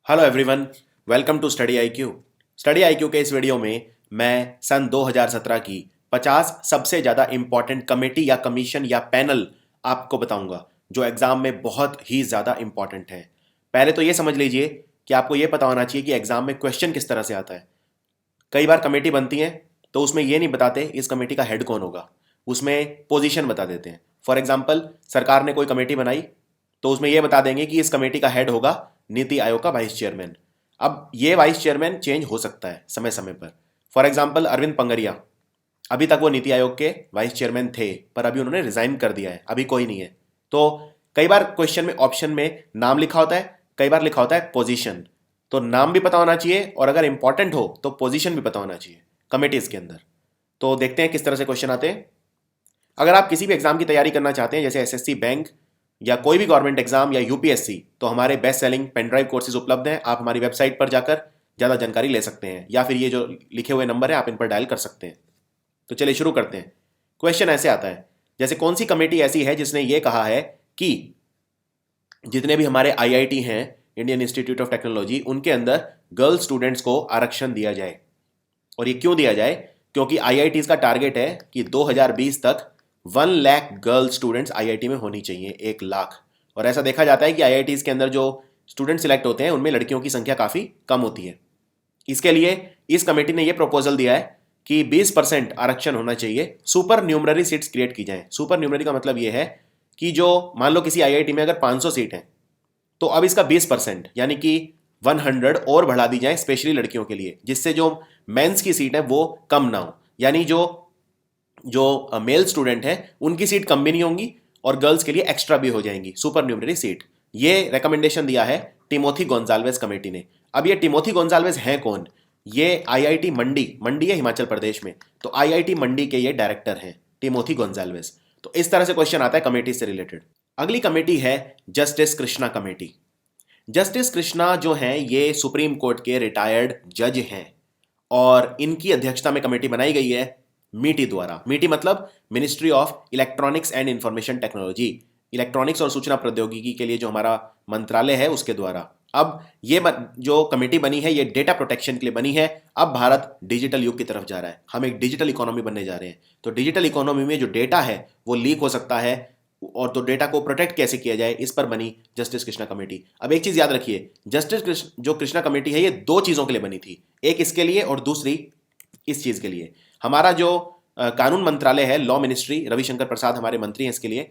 Hello everyone, welcome to study IQ. Study IQ के इस video में मैं सन 2017 की 50 सबसे ज़्यादा इंपॉर्टेंट कमेटी या कमीशन या पैनल आपको बताऊंगा जो एग्ज़ाम में बहुत ही ज़्यादा इंपॉर्टेंट है। पहले तो ये समझ लीजिए कि आपको ये पता होना चाहिए कि एग्ज़ाम में क्वेश्चन किस तरह से आता है। कई बार कमेटी बनती है तो उसमें ये नहीं बताते इस कमेटी का हेड कौन होगा, उसमें पोजीशन बता देते हैं। फॉर एग्जांपल, सरकार ने कोई कमेटी बनाई तो उसमें यह बता देंगे कि इस कमेटी का हेड होगा नीति आयोग का वाइस चेयरमैन। अब ये वाइस चेयरमैन चेंज हो सकता है समय समय पर। फॉर एग्जांपल, अरविंद पंगरिया, अभी तक वो नीति आयोग के वाइस चेयरमैन थे पर अभी उन्होंने रिजाइन कर दिया है, अभी कोई नहीं है। तो कई बार क्वेश्चन में ऑप्शन में नाम लिखा होता है, कई बार लिखा होता है पोजीशन। तो नाम भी पता होना चाहिए और अगर इंपॉर्टेंट हो तो पोजीशन भी पता होना चाहिए कमेटीज के अंदर। तो देखते हैं किस तरह से क्वेश्चन आते हैं। अगर आप किसी भी एग्जाम की तैयारी करना चाहते हैं जैसे एसएससी, बैंक या कोई भी गवर्नमेंट एग्जाम या यूपीएससी, तो हमारे best selling pen drive courses उपलब्ध हैं। आप हमारी वेबसाइट पर जाकर ज़्यादा जानकारी ले सकते हैं या फिर ये जो लिखे हुए नंबर है आप इन पर डायल कर सकते हैं। तो चलिए शुरू करते हैं। क्वेश्चन ऐसे आता है, जैसे कौन सी कमेटी ऐसी है जिसने ये कहा है कि जितने भी हमारे आईआईटी हैं, इंडियन इंस्टीट्यूट ऑफ टेक्नोलॉजी, उनके अंदर गर्ल स्टूडेंट्स को आरक्षण दिया जाए। और ये क्यों दिया जाए? क्योंकि आईआईटीज का टारगेट है कि 2020 तक 1 लाख गर्ल स्टूडेंट्स आईआईटी में होनी चाहिए, 1 लाख। और ऐसा देखा जाता है कि आईआईटीज के अंदर जो स्टूडेंट सिलेक्ट होते हैं उनमें लड़कियों की संख्या काफ़ी कम होती है। इसके लिए इस कमेटी ने यह प्रपोजल दिया है कि 20% आरक्षण होना चाहिए, सुपर न्यूमररी सीट्स क्रिएट की जाएं। सुपर न्यूमररी का मतलब यह है कि जो मान लो किसी आईआईटी में अगर 500 सीट हैं तो अब इसका 20% यानी कि 100 और बढ़ा दी जाए स्पेशली लड़कियों के लिए, जिससे जो मेंस की सीट है वो कम ना हो। यानी जो जो मेल स्टूडेंट हैं उनकी सीट कम भी नहीं होंगी और गर्ल्स के लिए एक्स्ट्रा भी हो जाएंगी सुपर न्यूमररी सीट। ये रेकमेंडेशन दिया है टिमोथी गोंजाल्वेज कमेटी ने। अब ये टिमोथी गोंजाल्वेज हैं कौन? ये आईआईटी मंडी, मंडी है हिमाचल प्रदेश में, तो आईआईटी मंडी के ये डायरेक्टर हैं टिमोथी गोंजाल्वेज। तो इस तरह से क्वेश्चन आता है कमेटी से रिलेटेड। अगली कमेटी है justice Krishna committee. Justice Krishna जो हैं ये सुप्रीम कोर्ट के रिटायर्ड जज हैं और इनकी अध्यक्षता में कमेटी बनाई गई है मीटी द्वारा। मीटी मतलब ministry of electronics and information technology, electronics और सूचना प्रौद्योगिकी के लिए जो हमारा मंत्रालय है उसके द्वारा। अब ये जो कमेटी बनी है ये डेटा प्रोटेक्शन के लिए बनी है। अब भारत डिजिटल युग की तरफ जा रहा है, हम एक डिजिटल इकोनॉमी बनने जा रहे हैं। तो डिजिटल इकोनॉमी में जो डेटा है वो लीक हो सकता है और तो डेटा को प्रोटेक्ट कैसे किया जाए इस पर बनी जस्टिस कृष्णा कमेटी। अब एक चीज याद रखिए, जो कृष्णा कमेटी है ये 2 चीजों के लिए बनी थी, एक इसके लिए और दूसरी इस चीज के लिए। हमारा जो कानून मंत्रालय है, लॉ मिनिस्ट्री, रविशंकर प्रसाद हमारे मंत्री हैं इसके लिए,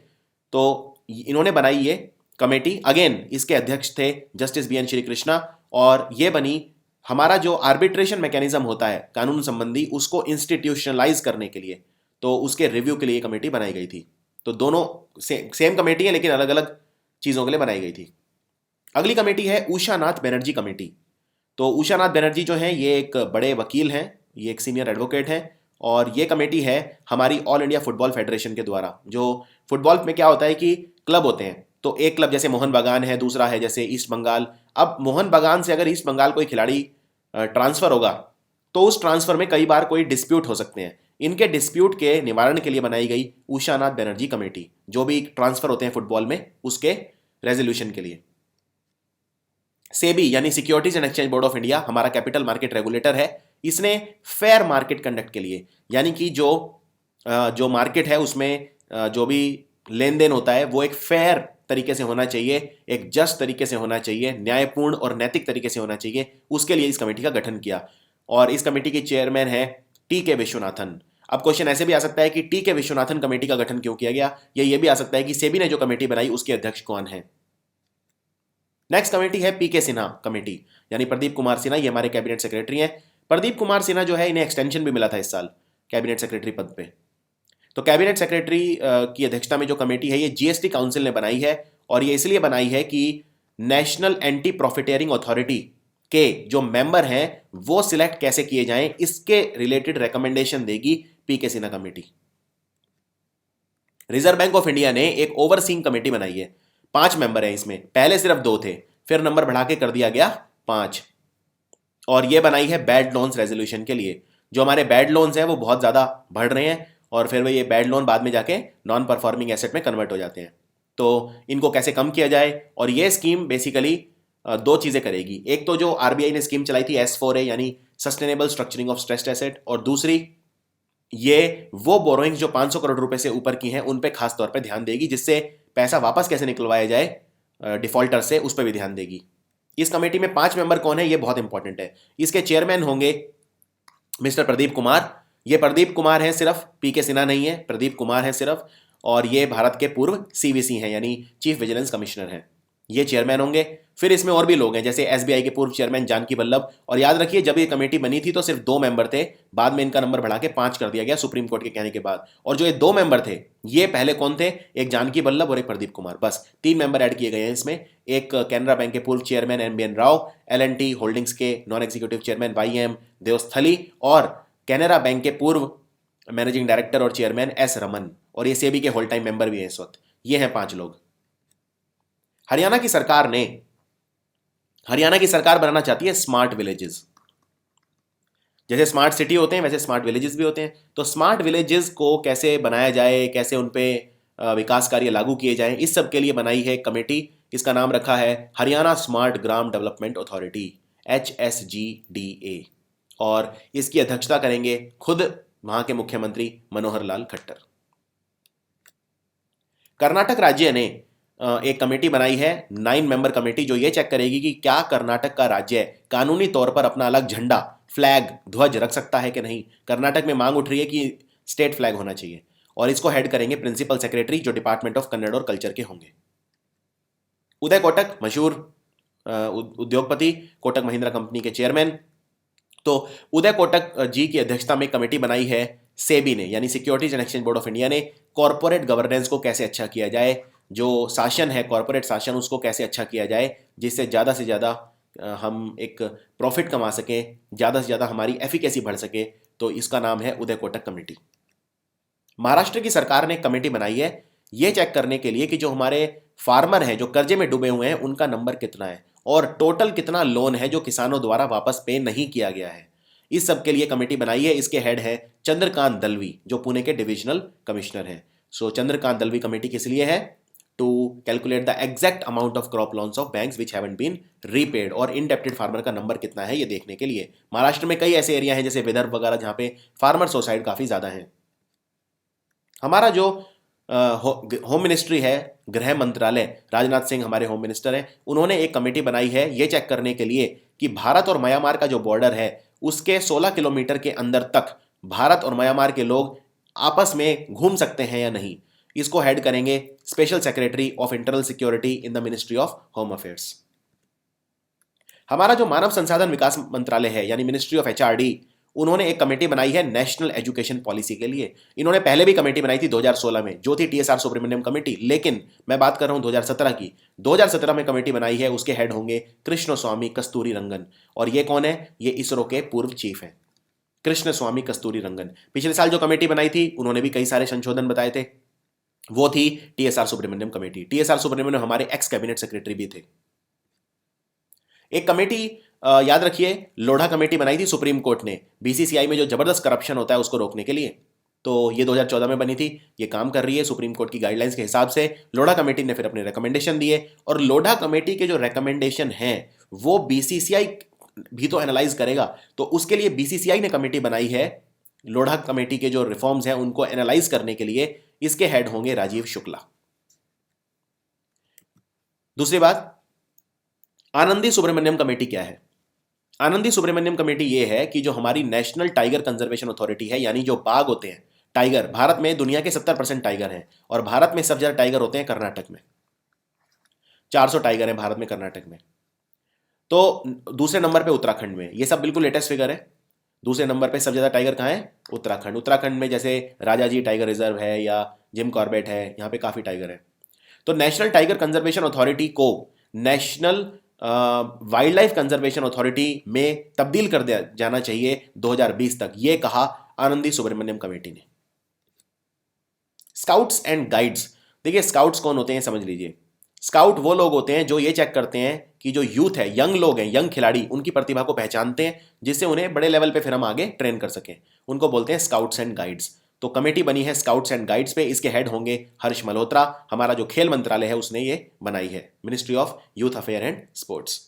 तो इन्होंने बनाई ये कमेटी। अगेन इसके अध्यक्ष थे justice B N Shri Krishna और ये बनी हमारा जो आर्बिट्रेशन मैकेनिज्म होता है कानून संबंधी उसको इंस्टीट्यूशनलाइज करने के लिए, तो उसके रिव्यू के लिए कमेटी बनाई गई थी। तो दोनों सेम कमेटी है लेकिन अलग अलग चीजों के लिए बनाई गई थी। अगली कमेटी है उषा नाथ बनर्जी कमेटी। तो उषा नाथ बनर्जी जो है ये एक बड़े वकील हैं, ये एक सीनियर एडवोकेट हैं और ये कमेटी है हमारी ऑल इंडिया फुटबॉल फेडरेशन के द्वारा। जो फुटबॉल में क्या होता है कि क्लब होते हैं, तो एक क्लब जैसे मोहन बागान है, दूसरा है जैसे ईस्ट बंगाल। अब मोहन बागान से अगर ईस्ट बंगाल कोई खिलाड़ी ट्रांसफर होगा तो उस ट्रांसफर में कई बार कोई डिस्प्यूट हो सकते हैं। इनके डिस्प्यूट के निवारण के लिए बनाई गई उषा नाथ बनर्जी कमेटी, जो भी ट्रांसफर होते हैं फुटबॉल में उसके रेजोल्यूशन के लिए। सेबी यानी securities and exchange board of India हमारा कैपिटल मार्केट रेगुलेटर है, इसने फेयर मार्केट कंडक्ट के लिए, यानी कि जो मार्केट है उसमें जो भी लेन देन होता है वो एक फेयर तरीके से होना चाहिए, एक जस्ट तरीके से होना चाहिए, न्यायपूर्ण और नैतिक तरीके से होना चाहिए। उसके लिए इस कमेटी का गठन किया और इस कमेटी के चेयरमैन है टी के विश्वनाथन। अब क्वेश्चन ऐसे भी आ सकता है कि टी के विश्वनाथन कमेटी का गठन क्यों किया गया, या ये भी आ सकता है कि सेबी ने जो कमेटी बनाई उसके अध्यक्ष कौन है। नेक्स्ट कमेटी है पीके सिन्हा कमेटी, यानी प्रदीप कुमार सिन्हा, ये हमारे कैबिनेट सेक्रेटरी हैं। प्रदीप कुमार सिन्हा जो है इन्हें एक्सटेंशन भी मिला था इस साल कैबिनेट सेक्रेटरी पद पे। तो कैबिनेट सेक्रेटरी की अध्यक्षता में जो कमेटी है ये जीएसटी काउंसिल ने बनाई है और ये इसलिए बनाई है कि नेशनल एंटी प्रॉफिटेरिंग अथॉरिटी के जो मेंबर हैं वो सिलेक्ट कैसे किए जाएं, इसके रिलेटेड रिकमेंडेशन देगी PK Sinha committee. Reserve Bank of India ने एक ओवरसीइंग कमेटी बनाई है, 5 मेंबर हैं इसमें, पहले सिर्फ 2 थे, फिर नंबर बढ़ा के कर दिया गया 5। और ये बनाई है बैड लोन्स रेजोल्यूशन के लिए। जो हमारे बैड लोन्स हैं वो बहुत ज़्यादा बढ़ रहे हैं और फिर वो ये बैड लोन बाद में जाके नॉन परफॉर्मिंग एसेट में कन्वर्ट हो जाते हैं, तो इनको कैसे कम किया जाए। और ये स्कीम बेसिकली दो चीजें करेगी। एक तो जो आरबीआई ने स्कीम चलाई थी S4A यानी sustainable structuring of stressed asset, और दूसरी ये वो बोरोइंग्स जो 500 करोड़ रुपए से ऊपर की हैं उन पे खास तौर पे ध्यान देगी, जिससे पैसा वापस कैसे निकलवाया जाए डिफॉल्टर से, उस पर भी ध्यान देगी। इस कमेटी में 5 मेंबर कौन है, ये बहुत इंपॉर्टेंट है। इसके चेयरमैन होंगे मिस्टर प्रदीप कुमार। ये प्रदीप कुमार हैं, सिर्फ पीके सिन्हा नहीं है, प्रदीप कुमार हैं सिर्फ, और ये भारत के पूर्व सीवीसी हैं यानी चीफ विजिलेंस कमिश्नर हैं। ये चेयरमैन होंगे। फिर इसमें और भी लोग हैं, जैसे एसबीआई के पूर्व चेयरमैन जानकी वल्लभ। और याद रखिए, जब ये कमेटी बनी थी तो सिर्फ 2 मेंबर थे, बाद में इनका नंबर बढ़ा के 5 कर दिया गया सुप्रीम कोर्ट के कहने के बाद। और जो ये 2 मेंबर थे, ये पहले कौन थे, एक जानकी वल्लभ और एक प्रदीप कुमार, बस 3 मेंबर ऐड किए गए हैं इसमें। एक कैनरा बैंक के पूर्व चेयरमैन एनबीएन राव, एल&टी होल्डिंग्स के नॉन एग्जीक्यूटिव चेयरमैन वाईएम देवस्थली, और कैनरा बैंक के पूर्व मैनेजिंग डायरेक्टर और चेयरमैन एस रमन, और ये सेबी के होल टाइम मेंबर भी हैं इस वक्त। ये हैं 5 लोग। हरियाणा की सरकार बनाना चाहती है स्मार्ट विलेजेस। जैसे स्मार्ट सिटी होते हैं वैसे स्मार्ट विलेजेस भी होते हैं। तो स्मार्ट विलेजेस को कैसे बनाया जाए, कैसे उन पे विकास कार्य लागू किए जाएं, इस सब के लिए बनाई है कमेटी। इसका नाम रखा है हरियाणा स्मार्ट ग्राम डेवलपमेंट अथॉरिटी, HSGDA, और इसकी अध्यक्षता करेंगे खुद वहां के मुख्यमंत्री मनोहर लाल खट्टर। कर्नाटक राज्य ने एक कमेटी बनाई है, 9 मेंबर कमेटी, जो ये चेक करेगी कि क्या कर्नाटक का राज्य कानूनी तौर पर अपना अलग झंडा, फ्लैग, ध्वज रख सकता है कि नहीं। कर्नाटक में मांग उठ रही है कि स्टेट फ्लैग होना चाहिए, और इसको हेड करेंगे प्रिंसिपल सेक्रेटरी, जो डिपार्टमेंट ऑफ कन्नड़ और कल्चर के होंगे। उदय कोटक, मशहूर उद्योगपति, कोटक महिंद्रा कंपनी के चेयरमैन। तो उदय कोटक जी की अध्यक्षता में कमेटी बनाई है सेबी ने, यानी securities and exchange board of India ने। कॉर्पोरेट गवर्नेंस को कैसे अच्छा किया जाए, जो शासन है कॉर्पोरेट शासन, उसको कैसे अच्छा किया जाए जिससे ज़्यादा से ज़्यादा हम एक प्रॉफिट कमा सकें, ज़्यादा से ज़्यादा हमारी एफिकेसी बढ़ सके। तो इसका नाम है उदय कोटक कमेटी। महाराष्ट्र की सरकार ने कमेटी बनाई है ये चेक करने के लिए कि जो हमारे फार्मर हैं जो कर्जे में डूबे हुए हैं उनका नंबर कितना है, और टोटल कितना लोन है जो किसानों द्वारा वापस पे नहीं किया गया है। इस सब के लिए कमेटी बनाई है। इसके हेड है चंद्रकांत दलवी, जो पुणे के डिविजनल कमिश्नर हैं। सो चंद्रकांत दलवी कमेटी किस लिए है, to calculate the exact amount of crop loans of banks which haven't been repaid, और इनडेप्टेड फार्मर का नंबर कितना है ये देखने के लिए। महाराष्ट्र में कई ऐसे एरिया हैं जैसे विदर्भ वगैरह जहां पे फार्मर सुसाइड काफी ज्यादा है। हमारा जो होम मिनिस्ट्री है, गृह मंत्रालय, राजनाथ सिंह हमारे होम मिनिस्टर हैं, उन्होंने एक कमेटी बनाई है ये चेक करने के लिए कि भारत और म्यांमार का जो बॉर्डर है उसके 16 किलोमीटर के अंदर तक भारत और म्यांमार के लोग आपस में घूम सकते हैं या नहीं। इसको हेड करेंगे special secretary of internal security in the ministry of home affairs. हमारा जो मानव संसाधन विकास मंत्रालय है यानी मिनिस्ट्री ऑफ HRD, उन्होंने एक कमेटी बनाई है नेशनल एजुकेशन पॉलिसी के लिए। इन्होंने पहले भी कमेटी बनाई थी 2016 में, जो थी TSR सुब्रमण्यम कमेटी, लेकिन मैं बात कर रहा हूं 2017 की। 2017 में कमेटी बनाई है, उसके हेड होंगे कृष्ण स्वामी कस्तूरी रंगन। और ये कौन है, ये इसरो के पूर्व चीफ हैं, कृष्ण स्वामी कस्तूरी रंगन। पिछले साल जो कमेटी बनाई थी उन्होंने भी कई सारे संशोधन बताए थे, वो थी TSR Subramanian committee. TSR Subramanian हमारे एक्स कैबिनेट सेक्रेटरी भी थे। एक कमेटी याद रखिए, लोढ़ा कमेटी बनाई थी सुप्रीम कोर्ट ने BCCI में जो जबरदस्त करप्शन होता है उसको रोकने के लिए। तो ये 2014 में बनी थी, ये काम कर रही है सुप्रीम कोर्ट की गाइडलाइंस के हिसाब से। लोढ़ा कमेटी ने फिर अपने रिकमेंडेशन दिए, और लोढ़ा कमेटी के जो रिकमेंडेशन हैं वो BCCI भी तो एनालाइज करेगा। तो उसके लिए BCCI ने कमेटी बनाई है लोढ़ा कमेटी के जो रिफॉर्म्स हैं उनको एनालाइज करने के लिए। इसके हेड होंगे राजीव शुक्ला। दूसरी बात, आनंदी सुब्रमण्यम कमेटी क्या है। आनंदी सुब्रमण्यम कमेटी ये है कि जो हमारी नेशनल टाइगर कंजर्वेशन अथॉरिटी है, यानी जो बाघ होते हैं, टाइगर, भारत में दुनिया के 70% टाइगर हैं, और भारत में सबसे ज्यादा टाइगर होते हैं कर्नाटक में, 400 टाइगर हैं भारत में कर्नाटक में। तो दूसरे नंबर पे उत्तराखंड में, ये सब बिल्कुल लेटेस्ट फिगर है। दूसरे नंबर पे सबसे ज्यादा टाइगर कहाँ है, उत्तराखंड। उत्तराखंड में जैसे राजाजी टाइगर रिजर्व है या जिम कॉर्बेट है, यहाँ पे काफी टाइगर है। तो नेशनल टाइगर कंजर्वेशन अथॉरिटी को national wild life conservation authority में तब्दील कर दिया जाना चाहिए 2020 तक, ये कहा आनंदी सुब्रमण्यम कमेटी ने। स्काउट्स एंड गाइड्स, देखिए स्काउट्स कौन होते हैं समझ लीजिए। स्काउट वो लोग होते हैं जो ये चेक करते हैं कि जो यूथ है, यंग लोग हैं, यंग खिलाड़ी, उनकी प्रतिभा को पहचानते हैं जिससे उन्हें बड़े लेवल पे फिर हम आगे ट्रेन कर सकें। उनको बोलते हैं स्काउट्स एंड गाइड्स। तो कमेटी बनी है स्काउट्स एंड गाइड्स पे। इसके हेड होंगे हर्ष मल्होत्रा, हमारा जो खेल मंत्रालय है उसने ये बनाई है, ministry of youth affair and sports.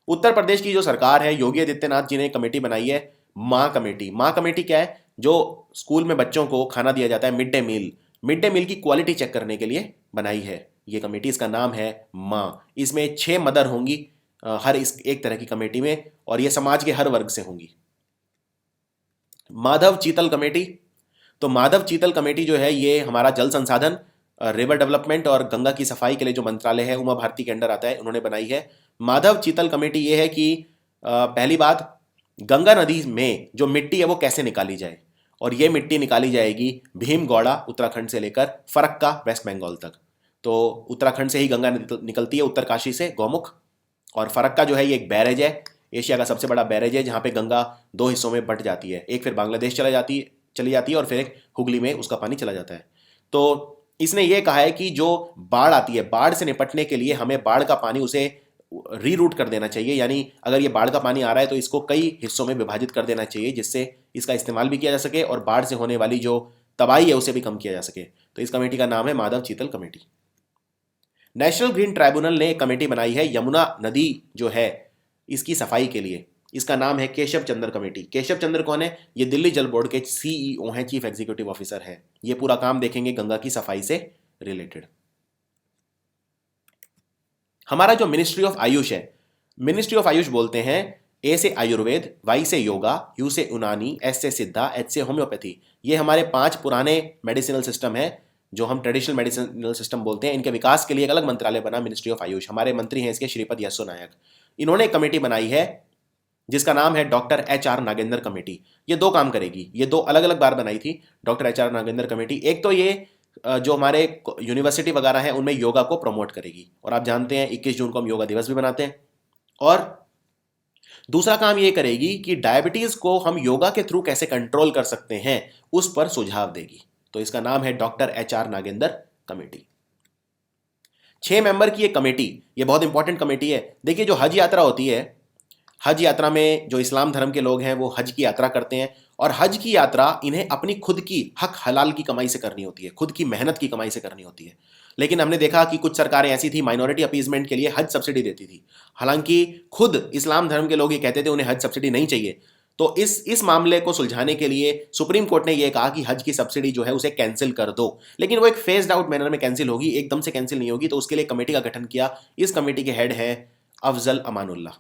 Uttar Pradesh की जो सरकार है, योगी आदित्यनाथ जी ने कमेटी बनाई है, माँ कमेटी। माँ कमेटी क्या है? जो स्कूल में बच्चों को खाना दिया जाता है, मिड डे मील की क्वालिटी चेक करने के लिए बनाई है ये कमेटी। इसका नाम है माँ। इसमें 6 मदर होंगी हर इस एक तरह की कमेटी में, और ये समाज के हर वर्ग से होंगी। माधव चीतल कमेटी। तो माधव चीतल कमेटी जो है, ये हमारा जल संसाधन, रिवर डेवलपमेंट और गंगा की सफाई के लिए जो मंत्रालय है, उमा भारती के अंडर आता है, उन्होंने बनाई है। माधव चीतल कमेटी ये है कि पहली बात, गंगा नदी में जो मिट्टी है वो कैसे निकाली जाए, और ये मिट्टी निकाली जाएगी भीमगौड़ा उत्तराखंड से लेकर फरक्का वेस्ट बंगाल तक। तो उत्तराखंड से ही गंगा निकलती है, उत्तरकाशी से, गौमुख। और फरक्का जो है ये एक बैरेज है, एशिया का सबसे बड़ा बैरेज है, जहाँ पे गंगा 2 हिस्सों में बंट जाती है। एक फिर बांग्लादेश चली जाती है और फिर एक हुगली में उसका पानी चला जाता है। तो इसने ये कहा है कि जो बाढ़ आती है, बाढ़ से निपटने के लिए हमें बाढ़ का पानी उसे रीरूट कर देना चाहिए। यानी अगर ये बाढ़ का पानी आ रहा है तो इसको कई हिस्सों में विभाजित कर देना चाहिए, जिससे इसका इस्तेमाल भी किया जा सके और बाढ़ से होने वाली जो तबाही है उसे भी कम किया जा सके। तो इस कमेटी का नाम है माधव चीतल कमेटी। नेशनल ग्रीन ट्राइब्यूनल ने एक कमेटी बनाई है यमुना नदी जो है इसकी सफाई के लिए। इसका नाम है केशव चंद्र कमेटी। केशव चंद्र कौन है? ये दिल्ली जल बोर्ड के सीईओ हैं, चीफ एग्जीक्यूटिव ऑफिसर है। ये पूरा काम देखेंगे गंगा की सफाई से रिलेटेड। हमारा जो मिनिस्ट्री ऑफ आयुष है, मिनिस्ट्री ऑफ आयुष बोलते हैं ए से आयुर्वेद, वाई से योगा, यू से यूनानी, एस से सिद्धा, एच से होम्योपैथी। ये हमारे 5 पुराने मेडिसिनल सिस्टम है जो हम ट्रेडिशनल मेडिसिनल सिस्टम बोलते हैं। इनके विकास के लिए एक अलग मंत्रालय बना, मिनिस्ट्री ऑफ आयुष। हमारे मंत्री हैं इसके श्रीपद यशो नायक। इन्होंने एक कमेटी बनाई है जिसका नाम है डॉक्टर HR नागेंद्र कमेटी। ये 2 काम करेगी, ये 2 अलग अलग बार बनाई थी डॉक्टर HR नागेंद्र कमेटी। एक तो ये जो हमारे यूनिवर्सिटी वगैरह है उनमें योगा को प्रमोट करेगी, और आप जानते हैं 21 जून को हम योगा दिवस भी मनाते हैं। और दूसरा काम ये करेगी कि डायबिटीज को हम योगा के थ्रू कैसे कंट्रोल कर सकते हैं उस पर सुझाव देगी। तो इसका नाम है doctor HR Nagendra committee. 6 member की ये कमेटी, ये बहुत इंपॉर्टेंट कमेटी है। देखिए, जो हज यात्रा होती है, हज यात्रा में जो इस्लाम धर्म के लोग हैं वो हज की यात्रा करते हैं, और हज की यात्रा इन्हें अपनी खुद की हक हलाल की कमाई से करनी होती है, खुद की मेहनत की कमाई से करनी होती है। लेकिन हमने देखा कि कुछ सरकारें ऐसी थी, माइनॉरिटी अपीजमेंट के लिए हज सब्सिडी देती थी। हालांकि खुद इस्लाम धर्म के लोग ये कहते थे उन्हें हज सब्सिडी नहीं चाहिए। तो इस मामले को सुलझाने के लिए सुप्रीम कोर्ट ने यह कहा कि हज की सब्सिडी जो है उसे कैंसिल कर दो, लेकिन वो एक फेस्ड आउट मैनर में कैंसिल होगी, एकदम से कैंसिल नहीं होगी। तो उसके लिए कमेटी का गठन किया। इस कमेटी के हेड है अफजल अमानुल्लाह।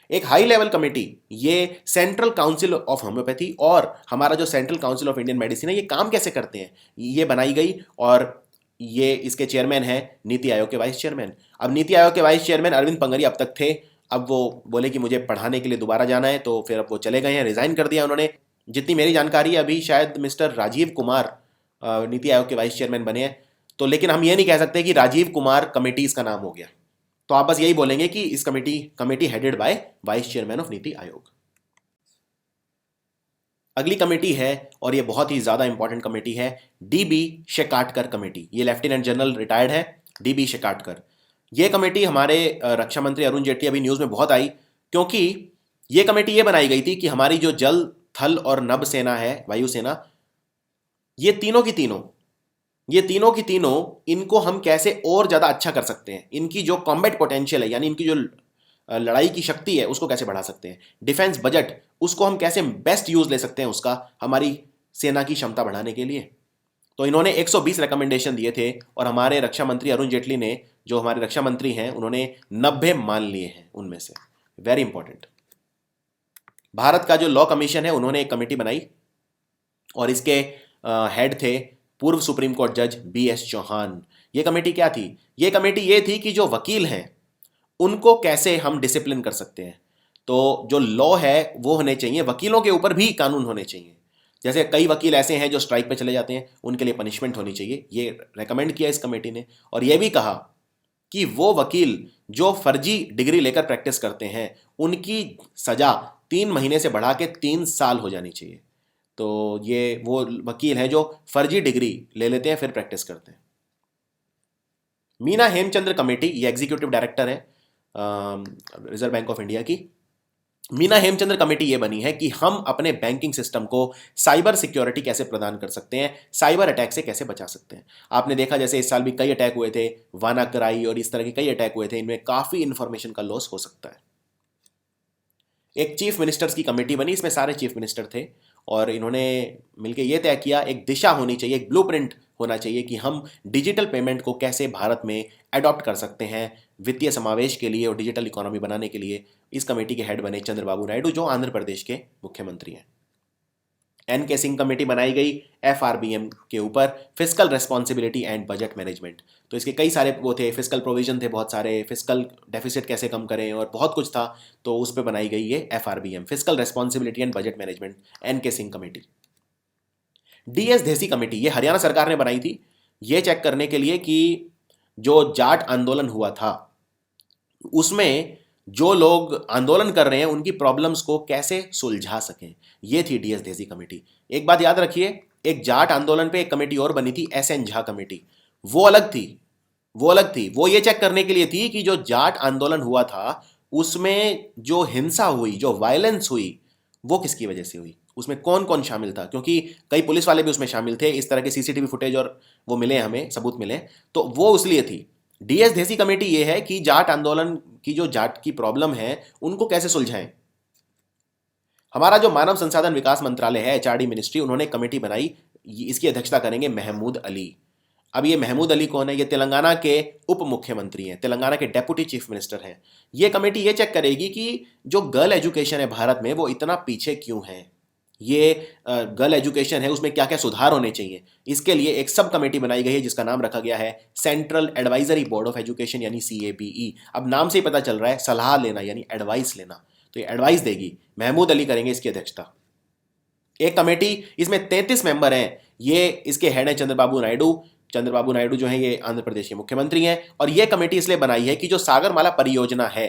एक हाई लेवल कमेटी, ये सेंट्रल काउंसिल ऑफ होम्योपैथी और हमारा जो central council of Indian medicine है, ये काम कैसे करते हैं, ये बनाई गई। और ये इसके चेयरमैन है नीति आयोग के वाइस चेयरमैन। अब नीति आयोग के वाइस चेयरमैन अरविंद पंगरी अब तक थे, अब वो बोले कि मुझे पढ़ाने के लिए दोबारा जाना है, तो फिर अब वो चले गए हैं, रिजाइन कर दिया उन्होंने। जितनी मेरी जानकारी है अभी शायद मिस्टर राजीव कुमार नीति आयोग के वाइस चेयरमैन बने हैं। तो लेकिन हम ये नहीं कह सकते कि राजीव कुमार कमेटी इसका नाम हो गया, तो आप बस यही बोलेंगे कि इस committee headed by vice chairman of NITI Aayog. अगली कमेटी है, और ये बहुत ही ज्यादा इंपॉर्टेंट कमेटी है, DB शेकाटकर कमेटी। ये लेफ्टिनेंट जनरल रिटायर्ड है, DB शेकाटकर। ये कमेटी हमारे रक्षा मंत्री अरुण जेटली, अभी न्यूज में बहुत आई, क्योंकि ये कमेटी ये बनाई गई थी कि हमारी जो जल, थल और नभ सेना है, वायुसेना, ये तीनों की तीनों इनको हम कैसे और ज़्यादा अच्छा कर सकते हैं। इनकी जो कॉम्बैट पोटेंशियल है, यानी इनकी जो लड़ाई की शक्ति है, उसको कैसे बढ़ा सकते हैं। डिफेंस बजट, उसको हम कैसे बेस्ट यूज़ ले सकते हैं उसका, हमारी सेना की क्षमता बढ़ाने के लिए। तो इन्होंने 120 रिकमेंडेशन दिए थे, और हमारे रक्षा मंत्री अरुण जेटली ने, जो हमारे रक्षा मंत्री हैं, उन्होंने 90 मान लिए हैं उनमें से। Very important. भारत का जो लॉ कमीशन है, उन्होंने एक कमेटी बनाई, और इसके हेड थे पूर्व सुप्रीम कोर्ट जज BS चौहान। ये कमेटी क्या थी? ये कमेटी ये थी कि जो वकील हैं उनको कैसे हम डिसिप्लिन कर सकते हैं। तो जो लॉ है वो होने चाहिए, वकीलों के ऊपर भी कानून होने चाहिए। जैसे कई वकील ऐसे हैं जो स्ट्राइक पे चले जाते हैं, उनके लिए पनिशमेंट होनी चाहिए, ये रेकमेंड किया इस कमेटी ने। और ये भी कहा कि वो वकील जो फर्जी डिग्री लेकर प्रैक्टिस करते हैं, उनकी सजा 3 महीने से बढ़ा के 3 साल हो जानी चाहिए। तो ये वो वकील हैं जो फर्जी डिग्री ले लेते हैं फिर प्रैक्टिस करते हैं। मीना हेमचंद्र कमेटी, ये एग्जीक्यूटिव डायरेक्टर है रिजर्व बैंक ऑफ इंडिया की। मीना हेमचंद्र कमेटी ये बनी है कि हम अपने बैंकिंग सिस्टम को साइबर सिक्योरिटी कैसे प्रदान कर सकते हैं, साइबर अटैक से कैसे बचा सकते हैं। आपने देखा जैसे इस साल भी कई अटैक हुए थे, वानाक्राई और इस तरह के कई अटैक हुए थे, इनमें काफी इंफॉर्मेशन का लॉस हो सकता है। एक चीफ मिनिस्टर्स की कमेटी बनी, इसमें सारे चीफ मिनिस्टर थे और इन्होंने मिलकर यह तय किया, एक दिशा होनी चाहिए, एक ब्लूप्रिंट होना चाहिए कि हम डिजिटल पेमेंट को कैसे भारत में अडॉप्ट कर सकते हैं वित्तीय समावेश के लिए और डिजिटल इकोनॉमी बनाने के लिए। इस कमेटी के हेड बने चंद्रबाबू नायडू, जो आंध्र प्रदेश के मुख्यमंत्री हैं। एन के सिंह कमेटी बनाई गई एफआरबीएम के ऊपर, physical responsibility and budget management. तो इसके कई सारे वो थे, फिजिकल प्रोविजन थे, बहुत सारे फिजिकल डेफिसिट कैसे कम करें और बहुत कुछ था। तो उस पर बनाई गई ये FRBM, physical responsibility and budget management, N K Singh committee. DS Dhesi committee ये हरियाणा सरकार ने बनाई थी, ये चेक करने के लिए कि जो जाट आंदोलन हुआ था उसमें जो लोग आंदोलन कर रहे हैं उनकी प्रॉब्लम्स को कैसे सुलझा सकें। ये थी डीएस ढेसी कमेटी। एक बात याद रखिए, एक जाट आंदोलन पे एक कमेटी और बनी थी, एसएन झा कमेटी। वो अलग थी, वो ये चेक करने के लिए थी कि जो जाट आंदोलन हुआ था उसमें जो हिंसा हुई, जो वायलेंस हुई, वो किसकी वजह से हुई, उसमें कौन कौन शामिल था, क्योंकि कई पुलिस वाले भी उसमें शामिल थे। इस तरह के सीसीटीवी फुटेज और वो मिले, हमें सबूत मिले, तो वो उसलिए थी। डीएस ढेसी कमेटी ये है कि जाट आंदोलन की जो जाट की प्रॉब्लम है उनको कैसे सुलझाएं। हमारा जो मानव संसाधन विकास मंत्रालय है, एचआरडी मिनिस्ट्री, उन्होंने कमेटी बनाई, इसकी अध्यक्षता करेंगे महमूद अली। अब ये महमूद अली कौन है? ये तेलंगाना के उप मुख्यमंत्री हैं, तेलंगाना के डेप्यूटी चीफ मिनिस्टर हैं। ये कमेटी ये चेक करेगी कि जो गर्ल एजुकेशन है भारत में वो इतना पीछे क्यों है, ये गर्ल एजुकेशन है उसमें क्या क्या सुधार होने चाहिए। इसके लिए एक सब कमेटी बनाई गई है जिसका नाम रखा गया है central advisory board of education यानी CABE। अब नाम से ही पता चल रहा है सलाह लेना यानी एडवाइस लेना, तो ये एडवाइस देगी, महमूद अली करेंगे इसकी अध्यक्षता। एक कमेटी, इसमें 33 मेंबर हैं, ये इसके हेड हैं चंद्रबाबू नायडू। चंद्रबाबू नायडू जो है ये आंध्र प्रदेश के मुख्यमंत्री हैं और ये कमेटी इसलिए बनाई है कि जो सागरमाला परियोजना है,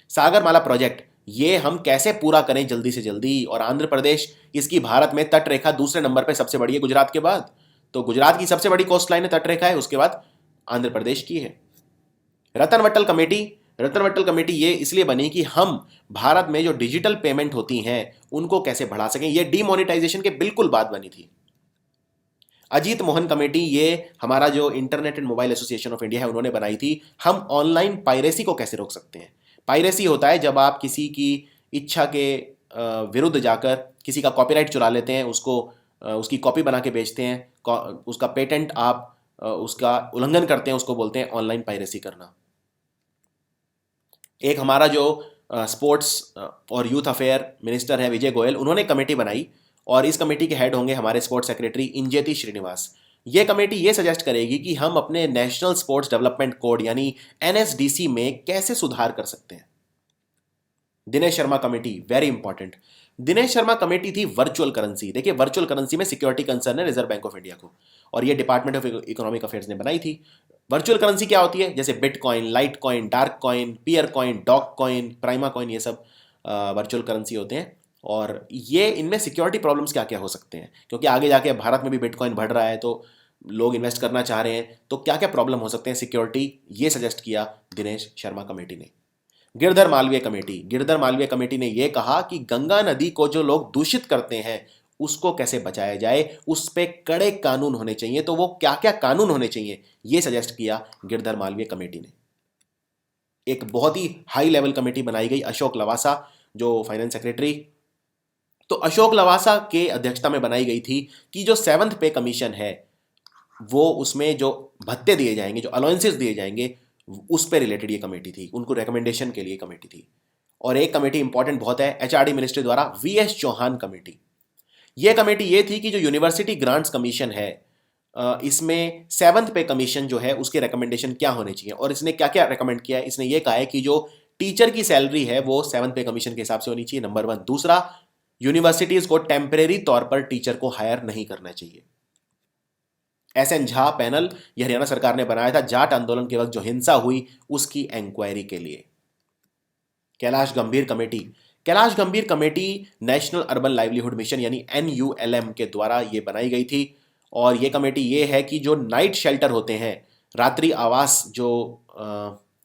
सागरमाला प्रोजेक्ट, ये हम कैसे पूरा करें जल्दी से जल्दी। और आंध्र प्रदेश इसकी भारत में तट रेखा दूसरे नंबर पे सबसे बड़ी है गुजरात के बाद, तो गुजरात की सबसे बड़ी कोस्ट लाइन है, तट रेखा है, उसके बाद आंध्र प्रदेश की है। रतनवटल कमेटी, रतनवटल कमेटी ये इसलिए बनी कि हम भारत में जो डिजिटल पेमेंट होती हैं उनको कैसे बढ़ा सकें, ये डीमोनेटाइजेशन के बिल्कुल बाद बनी थी। अजीत मोहन कमेटी ये हमारा जो internet and mobile association of India है उन्होंने बनाई थी, हम ऑनलाइन पायरेसी को कैसे रोक सकते हैं। पायरेसी होता है जब आप किसी की इच्छा के विरुद्ध जाकर किसी का कॉपीराइट चुरा लेते हैं, उसको उसकी कॉपी बना के बेचते हैं, उसका पेटेंट आप उसका उल्लंघन करते हैं, उसको बोलते हैं ऑनलाइन पायरेसी करना। एक हमारा जो स्पोर्ट्स और यूथ अफेयर मिनिस्टर है विजय गोयल, उन्होंने कमेटी बनाई और इस कमेटी के हेड होंगे हमारे स्पोर्ट्स सेक्रेटरी इंजेती श्रीनिवास। ये कमेटी ये सजेस्ट करेगी कि हम अपने नेशनल स्पोर्ट्स डेवलपमेंट कोड यानी NSDC में कैसे सुधार कर सकते हैं। Dinesh Sharma committee, very important. Dinesh Sharma committee थी वर्चुअल करेंसी। देखिए वर्चुअल करेंसी में सिक्योरिटी कंसर्न है रिजर्व बैंक ऑफ इंडिया को, और ये डिपार्टमेंट ऑफ इकोनॉमिक अफेयर्स ने बनाई थी। वर्चुअल करेंसी क्या होती है? जैसे bitcoin, lite coin, dark coin, peer coin, dog coin, prima coin, ये सब वर्चुअल करेंसी होते हैं। और ये इनमें सिक्योरिटी प्रॉब्लम्स क्या क्या हो सकते हैं, क्योंकि आगे जाके भारत में भी बिटकॉइन बढ़ रहा है तो लोग इन्वेस्ट करना चाह रहे हैं, तो क्या क्या प्रॉब्लम हो सकते हैं सिक्योरिटी, ये सजेस्ट किया दिनेश शर्मा कमेटी ने। गिरधर मालवीय कमेटी, गिरधर मालवीय कमेटी ने यह कहा कि गंगा नदी को जो लोग दूषित करते हैं उसको कैसे बचाया जाए, उस पर कड़े कानून होने चाहिए। तो वो क्या क्या कानून होने चाहिए ये सजेस्ट किया गिरधर मालवीय कमेटी ने। एक बहुत ही हाई लेवल कमेटी बनाई गई, अशोक लवासा जो फाइनेंस सेक्रेटरी, तो अशोक लवासा के अध्यक्षता में बनाई गई थी कि जो 7th पे कमीशन है वो उसमें जो भत्ते दिए जाएंगे, जो अलाउंसेस दिए जाएंगे, उस पर रिलेटेड ये कमेटी थी, उनको रिकमेंडेशन के लिए कमेटी थी। और एक कमेटी इंपॉर्टेंट बहुत है HRD मिनिस्ट्री द्वारा, VS चौहान कमेटी। ये कमेटी ये थी कि जो यूनिवर्सिटी ग्रांट्स कमीशन है इसमें 7th पे कमीशन जो है उसके रिकमेंडेशन क्या होने चाहिए, और इसने क्या क्या रिकमेंड किया है। इसने ये कहा है कि जो टीचर की सैलरी है वो 7th पे कमीशन के हिसाब से होनी चाहिए, नंबर 1। दूसरा, यूनिवर्सिटीज को टेम्परेरी तौर पर टीचर को हायर नहीं करना चाहिए। SN झा पैनल यह हरियाणा सरकार ने बनाया था जाट आंदोलन के वक्त जो हिंसा हुई उसकी इंक्वायरी के लिए। कैलाश गंभीर कमेटी, कैलाश गंभीर committee national urban livelihood mission यानी NULM के द्वारा ये बनाई गई थी। और ये कमेटी ये है कि जो नाइट शेल्टर होते हैं, रात्रि आवास जो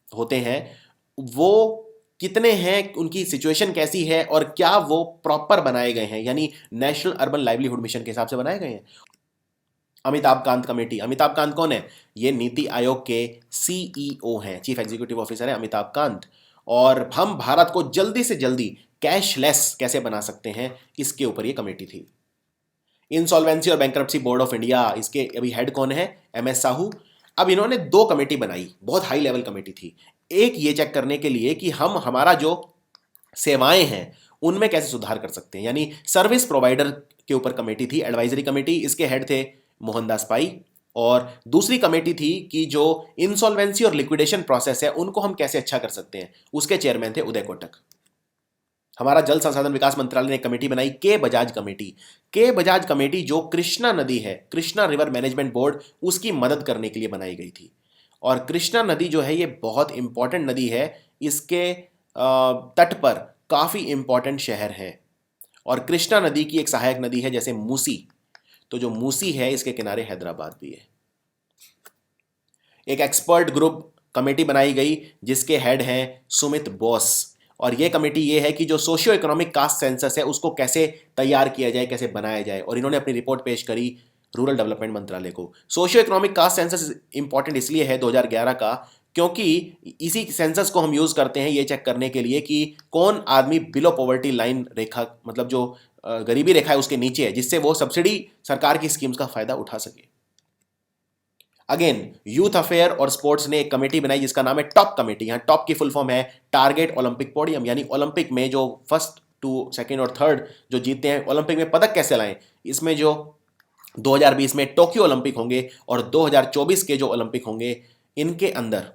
होते हैं, वो कितने हैं, उनकी सिचुएशन कैसी है और क्या वो प्रॉपर बनाए गए हैं, यानी नेशनल अर्बन लाइवलीहुड मिशन के हिसाब से बनाए गए हैं। अमिताभ कांत कमेटी, अमिताभ कांत कौन है? ये नीति आयोग के सीईओ हैं, चीफ एग्जीक्यूटिव ऑफिसर है अमिताभ कांत। और हम भारत को जल्दी से जल्दी कैशलेस कैसे बना सकते हैं, इसके ऊपर ये कमेटी थी। इंसॉल्वेंसी और बैंक्रप्सी बोर्ड ऑफ इंडिया, इसके अभी हेड कौन है? एमएस साहू। अब इन्होंने दो कमेटी बनाई, बहुत हाई लेवल कमेटी थी। एक ये चेक करने के लिए कि हम हमारा जो सेवाएं हैं उनमें कैसे सुधार कर सकते हैं, यानी सर्विस प्रोवाइडर के ऊपर कमेटी थी, एडवाइजरी कमेटी। इसके हेड थे मोहनदास पाई। और दूसरी कमेटी थी कि जो इंसॉल्वेंसी और लिक्विडेशन प्रोसेस है उनको हम कैसे अच्छा कर सकते हैं, उसके चेयरमैन थे उदय कोटक। हमारा जल संसाधन विकास मंत्रालय ने एक कमेटी बनाई, के बजाज कमेटी। के बजाज कमेटी जो कृष्णा नदी है, कृष्णा रिवर मैनेजमेंट बोर्ड, उसकी मदद करने के लिए बनाई गई थी। और कृष्णा नदी जो है ये बहुत इंपॉर्टेंट नदी है, इसके तट पर काफ़ी इंपॉर्टेंट शहर हैं। और कृष्णा नदी की एक सहायक नदी है जैसे मूसी, तो जो मूसी है इसके किनारे हैदराबाद भी है। एक एक्सपर्ट ग्रुप कमेटी बनाई गई जिसके हेड हैं सुमित बोस। और ये कमेटी ये है कि जो सोशियो इकोनॉमिक कास्ट सेंसस है उसको कैसे तैयार किया जाए, कैसे बनाया जाए। और इन्होंने अपनी रिपोर्ट पेश करी रूरल डेवलपमेंट मंत्रालय को। Socio economic caste census important इसलिए है 2011 का, क्योंकि इसी सेंसस को हम यूज़ करते हैं ये चेक करने के लिए कि कौन आदमी बिलो पॉवर्टी लाइन रेखा, मतलब जो गरीबी रेखा है उसके नीचे है, जिससे वो सब्सिडी सरकार की स्कीम्स का फायदा उठा सके। अगेन यूथ अफेयर और स्पोर्ट्स ने एक कमेटी बनाई जिसका नाम है टॉप कमेटी। यहाँ टॉप की फुल फॉर्म है टारगेट ओलंपिक पोडियम, यानी ओलंपिक में जो फर्स्ट टू सेकंड और थर्ड जो जीतते हैं ओलंपिक में पदक कैसे लाएं। इसमें जो 2020 में टोक्यो ओलंपिक होंगे और 2024 के जो ओलंपिक होंगे इनके अंदर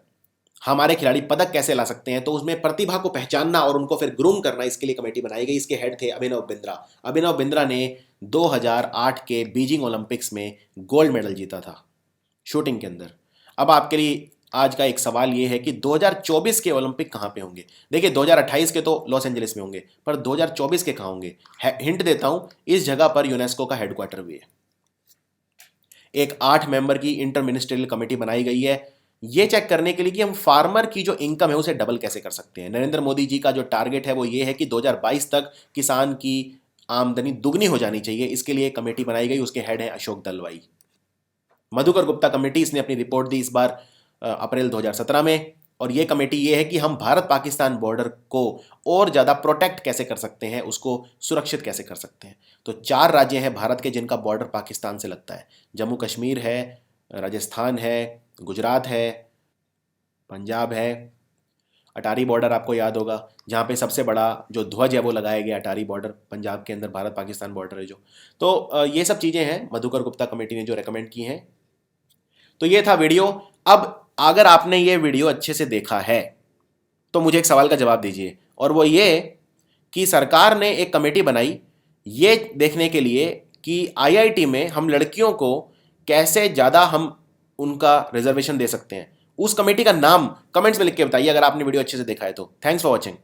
हमारे खिलाड़ी पदक कैसे ला सकते हैं, तो उसमें प्रतिभा को पहचानना और उनको फिर ग्रूम करना, इसके लिए कमेटी बनाई गई। इसके हेड थे अभिनव बिंद्रा। अभिनव बिंद्रा ने 2008 के बीजिंग ओलंपिक्स में गोल्ड मेडल जीता था शूटिंग के अंदर। अब आपके लिए आज का एक सवाल ये है कि 2024 के ओलंपिक कहाँ पे होंगे। देखिए 2028 के तो लॉस एंजलिस में होंगे, पर 2024 के कहाँ होंगे? हिंट देता हूं, इस जगह पर यूनेस्को का हेडक्वार्टर भी है। एक 8 मेंबर की इंटर मिनिस्ट्रियल कमेटी बनाई गई है ये चेक करने के लिए कि हम फार्मर की जो इनकम है उसे डबल कैसे कर सकते हैं। नरेंद्र मोदी जी का जो टारगेट है वो ये है कि 2022 तक किसान की आमदनी दुगनी हो जानी चाहिए। इसके लिए कमेटी बनाई गई, उसके हेड है अशोक दलवाई। मधुकर गुप्ता कमेटी, इसने अपनी रिपोर्ट दी इस बार अप्रैल 2017 में। और ये कमेटी ये है कि हम भारत पाकिस्तान बॉर्डर को और ज़्यादा प्रोटेक्ट कैसे कर सकते हैं, उसको सुरक्षित कैसे कर सकते हैं। तो 4 राज्य हैं भारत के जिनका बॉर्डर पाकिस्तान से लगता है। जम्मू कश्मीर है, राजस्थान है, गुजरात है, पंजाब है। अटारी बॉर्डर आपको याद होगा, जहाँ पे सबसे बड़ा जो ध्वज है वो लगाया गया अटारी बॉर्डर, पंजाब के अंदर भारत पाकिस्तान बॉर्डर है जो। तो ये सब चीज़ें हैं मधुकर गुप्ता कमेटी ने जो रेकमेंड की हैं। तो ये था वीडियो। अब अगर आपने ये वीडियो अच्छे से देखा है तो मुझे एक सवाल का जवाब दीजिए, और वो ये कि सरकार ने एक कमेटी बनाई ये देखने के लिए कि आईआईटी में हम लड़कियों को कैसे ज़्यादा हम उनका रिजर्वेशन दे सकते हैं। उस कमेटी का नाम कमेंट्स में लिख के बताइए अगर आपने वीडियो अच्छे से देखा है तो। Thanks for watching.